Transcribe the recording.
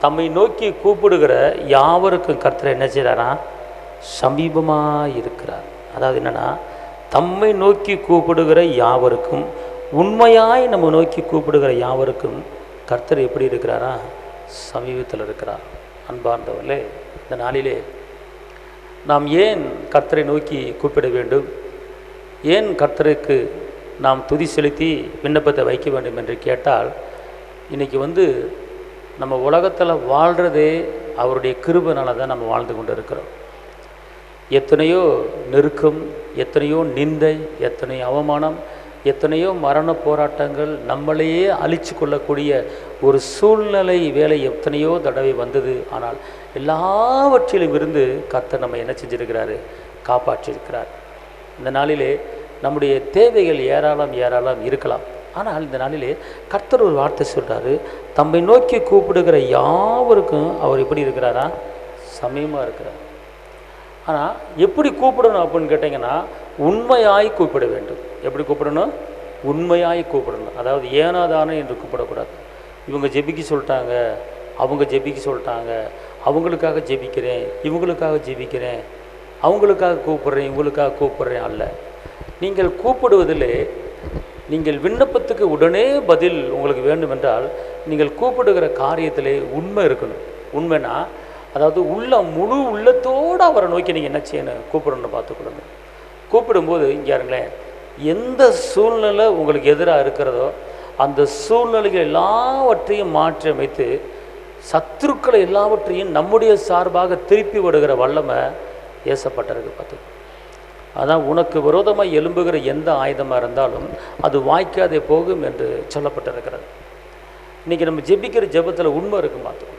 தம்மை நோக்கி கூப்பிடுகிற யாவருக்கும் கர்த்தர் என்ன செய்கிறாரா? சமீபமாக இருக்கிறார். அதாவது என்னென்னா, தம்மை நோக்கி கூப்பிடுகிற யாவருக்கும், உண்மையாய் நம்ம நோக்கி கூப்பிடுகிற யாவருக்கும் கர்த்தர் எப்படி இருக்கிறாரா? சமீபத்தில் இருக்கிறார். அன்பார்ந்தவர்களே, இந்த நாளிலே நாம் ஏன் கர்த்தரை நோக்கி கூப்பிட வேண்டும், ஏன் கர்த்தருக்கு நாம் துதி செலுத்தி விண்ணப்பத்தை வைக்க வேண்டும் என்று கேட்டால், இன்றைக்கி நம்ம உலகத்தில் வாழ்கிறதே அவருடைய கிருபையினால தான் நம்ம வாழ்ந்து கொண்டு இருக்கிறோம். எத்தனையோ நெருக்கம், எத்தனையோ நிந்தை, எத்தனையோ அவமானம், எத்தனையோ மரண போராட்டங்கள், நம்மளையே அழித்து கொள்ளக்கூடிய ஒரு சூழ்நிலை வேலை எத்தனையோ தடவை வந்தது. ஆனால் எல்லாவற்றிலும் இருந்து கர்த்தர் நம்ம என்ன செஞ்சிருக்கிறாரு? காப்பாற்றியிருக்கிறார். இந்த நாளிலே நம்முடைய தேவைகள் ஏராளம் இருக்கலாம். ஆனால் இந்த நாளிலே கர்த்தர் ஒரு வார்த்தை சொல்கிறாரு, தம்மை நோக்கி கூப்பிடுகிற யாவருக்கும் அவர் எப்படி இருக்கிறாரா? சமயமாக இருக்கிறார். ஆனால் எப்படி கூப்பிடணும் அப்படின்னு கேட்டிங்கன்னா, உண்மையாய் கூப்பிட வேண்டும். எப்படி கூப்பிடணும்? உண்மையாய் கூப்பிடணும். அதாவது ஏனாதானே என்று கூப்பிடக்கூடாது. இவங்க ஜெபிக்க சொல்லிட்டாங்க, அவங்க ஜெபிக்க சொல்லிட்டாங்க, அவங்களுக்காக ஜெபிக்கிறேன், இவங்களுக்காக ஜெபிக்கிறேன், அவங்களுக்காக கூப்பிட்றேன், இவங்களுக்காக கூப்பிட்றேன் அல்ல. நீங்கள் கூப்பிடுவதிலே, நீங்கள் விண்ணப்பத்துக்கு உடனே பதில் உங்களுக்கு வேண்டுமென்றால், நீங்கள் கூப்பிடுகிற காரியத்திலே உண்மை இருக்கணும். உண்மைனா, அதாவது முழு உள்ளத்தோடு அவரை நோக்கி நீங்கள் என்ன செய்யணும்? கூப்பிடணும்னு பார்த்துக்கொள்ளுங்க. கூப்பிடும்போது இங்கே இருங்களேன், எந்த சூழ்நிலை உங்களுக்கு எதிராக இருக்கிறதோ அந்த சூழ்நிலைகள் எல்லாவற்றையும் மாற்றி அமைத்து சத்துருக்களை எல்லாவற்றையும் நம்முடைய சார்பாக திருப்பி விடுகிற வல்லமை ஏசப்பட்டிருக்கு. பார்த்துக்கோ. அதான் உனக்கு விரோதமாக எழும்புகிற எந்த ஆயுதமாக இருந்தாலும் அது வாய்க்காதே போகும் என்று சொல்லப்பட்டிருக்கிறது. இன்றைக்கி நம்ம ஜெபிக்கிற ஜெபத்தில் உண்மை இருக்கும். பார்த்துக்கோ.